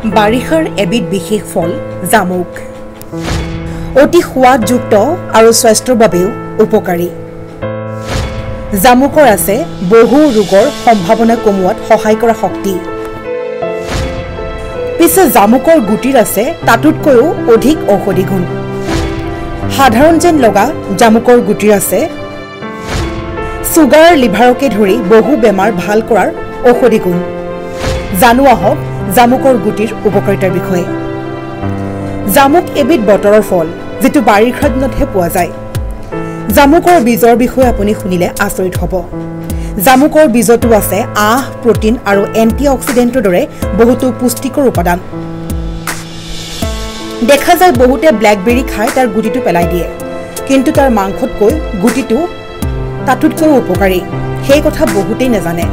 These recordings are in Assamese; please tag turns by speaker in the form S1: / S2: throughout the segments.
S1: বাৰিষাৰ এবিধ বিশেষ ফল জামুক অতি সোৱাদযুক্ত আৰু স্বাস্থ্যৰ বাবেও উপকাৰী জামুকৰ আছে বহু ৰোগৰ সম্ভাৱনা কমোৱাত সহায় কৰা শক্তি পিছে জামুকৰ গুটিৰ আছে তাতোতকৈও অধিক ঔষধি গুণ সাধাৰণ যেন লগা জামুকৰ গুটিৰ আছে সুগাৰ লিভাৰকে ধৰি বহু বেমাৰ ভাল কৰাৰ ঔষধি গুণ জানো আহক জামুকৰ গুটিৰ উপকাৰিতাৰ বিষয়ে জামুক এবিধ বতৰৰ ফল যেটো বাৰিষাৰ দিনতহে পোৱা যায় জামুকৰ বীজৰ বিষয়ে আপুনি শুনিলে আচৰিত হ'ব জামুকৰ বীজটো আছে আঁহ প্ৰটিন আৰু এন্টিঅক্সিডেন্টৰ দৰে বহুতো পুষ্টিকৰ উপাদান দেখা যায় বহুতে ব্ল্যাকবেৰী খাই তাৰ গুটিটো পেলাই দিয়ে কিন্তু তাৰ মাংসতকৈ গুটিটো তাতোতকৈ উপকাৰী সেই কথা বহুতেই নাজানে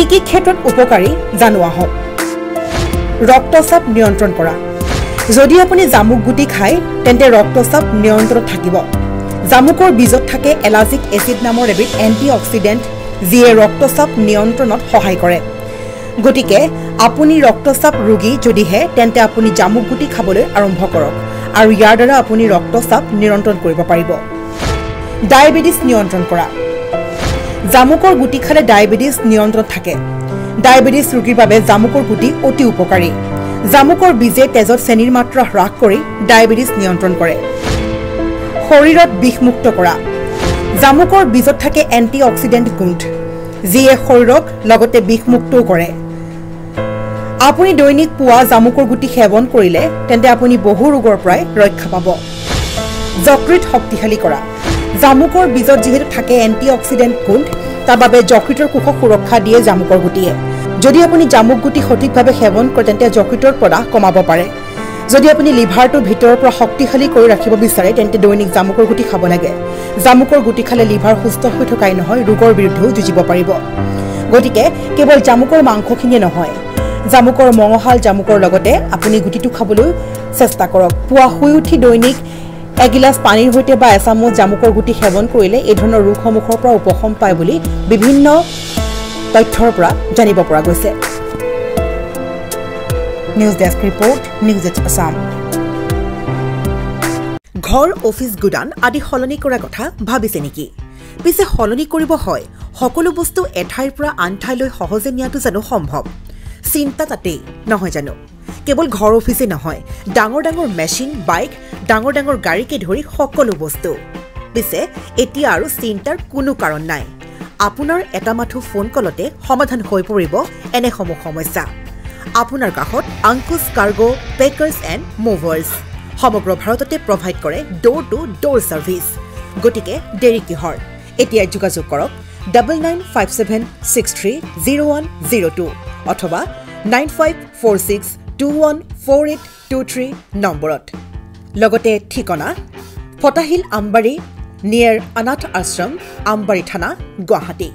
S1: কি ক্ষেত্ৰত উপকাৰী জানো আহক ৰক্তচাপ নিয়ন্ত্ৰণ কৰা যদি আপুনি জামুক গুটি খায় তেন্তে ৰক্তচাপ নিয়ন্ত্ৰণত থাকিব জামুকৰ বীজত থাকে এলাজিক এচিড নামৰ এবিধ এন্টিঅক্সিডেন্ট যিয়ে ৰক্তচাপ নিয়ন্ত্ৰণত সহায় কৰে গতিকে আপুনি ৰক্তচাপ ৰোগী যদিহে তেন্তে আপুনি জামুক গুটি খাবলৈ আৰম্ভ কৰক আৰু ইয়াৰ দ্বাৰা আপুনি ৰক্তচাপ নিয়ন্ত্ৰণ কৰিব পাৰিব ডায়েবেটিছ নিয়ন্ত্ৰণ কৰা জামুকৰ গুটি খালে ডায়েবেটিছ নিয়ন্ত্ৰণত থাকে ডায়েবেটিছ ৰোগীৰ বাবে জামুকৰ গুটি অতি উপকাৰী জামুকৰ বীজে তেজত চেনিৰ মাত্ৰা হ্ৰাস কৰি ডায়েবেটিছ নিয়ন্ত্ৰণ কৰে শৰীৰত বিষমুক্ত কৰা জামুকৰ বীজত থাকে এন্টিঅক্সিডেন্ট গুণ যিয়ে শৰীৰক লগতে বিষমুক্তও কৰে আপুনি দৈনিক পুৱা জামুকৰ গুটি সেৱন কৰিলে তেন্তে আপুনি বহু ৰোগৰ পৰা ৰক্ষা পাব যকৃত শক্তিশালী কৰা জামুকৰ বীজত যেহেতু থাকে এন্টিঅক্সিডেন্ট গুণ তাৰ বাবে যকৃতৰ কোষক সুৰক্ষা দিয়ে জামুকৰ গুটিয়ে যদি আপুনি জামুক গুটি সঠিকভাৱে সেৱন কৰে তেন্তে যকৃতৰ প্ৰদাহ কমাব পাৰে যদি আপুনি লিভাৰটো ভিতৰৰ পৰা শক্তিশালী কৰি ৰাখিব বিচাৰে তেন্তে দৈনিক জামুকৰ গুটি খাব লাগে জামুকৰ গুটি খালে লিভাৰ সুস্থ হৈ থকাই নহয় ৰোগৰ বিৰুদ্ধেও যুঁজিব পাৰিব গতিকে কেৱল জামুকৰ মাংসখিনিয়ে নহয় জামুকৰ মঙহাল জামুকৰ লগতে আপুনি গুটিটো খাবলৈ চেষ্টা কৰক পুৱা শুই উঠি দৈনিক এগিলাস পানীৰ সৈতে বা এচামুচ জামুকৰ গুটি সেৱন কৰিলে এই ধৰণৰ ৰোগসমূহৰ পৰা উপশম পায় বুলি বিভিন্ন তথ্যৰ পৰা জানিব পৰা গৈছে news desk report news Assam ঘৰ অফিচ গুদান আদি সলনি কৰাৰ কথা ভাবিছে নেকি পিছে সলনি কৰিব হয় সকলো বস্তু এঠাইৰ পৰা আন ঠাইলৈ সহজে নিয়াটো জানো সম্ভৱ চিন্তা তাতেই নহয় জানো কেৱল ঘৰ অফিচে নহয় ডাঙৰ ডাঙৰ মেচিন বাইক ডাঙৰ ডাঙৰ গাড়ীকে ধৰি সকলো বস্তু পিছে এতিয়া আৰু চিন্তাৰ কোনো কাৰণ নাই আপোনাৰ এটা মাথো ফোন কলতে সমাধান হৈ পৰিব এনেসমূহ সমস্যা আপোনাৰ কাষত আংকুশ কাৰ্গো পেকাৰ্ছ এণ্ড মুভাৰ্ছ সমগ্ৰ ভাৰততে প্ৰভাইড কৰে ডোৰ টু ডোৰ ছাৰ্ভিচ গতিকে দেৰি কিহৰ এতিয়া যোগাযোগ কৰক 9957630102 অথবা 9546214823 নম্বৰত লগতে ঠিকনা ফটাহিল আমবাৰী নিয়াৰ অনাথ আশ্ৰম আমবাৰী থানা গুৱাহাটী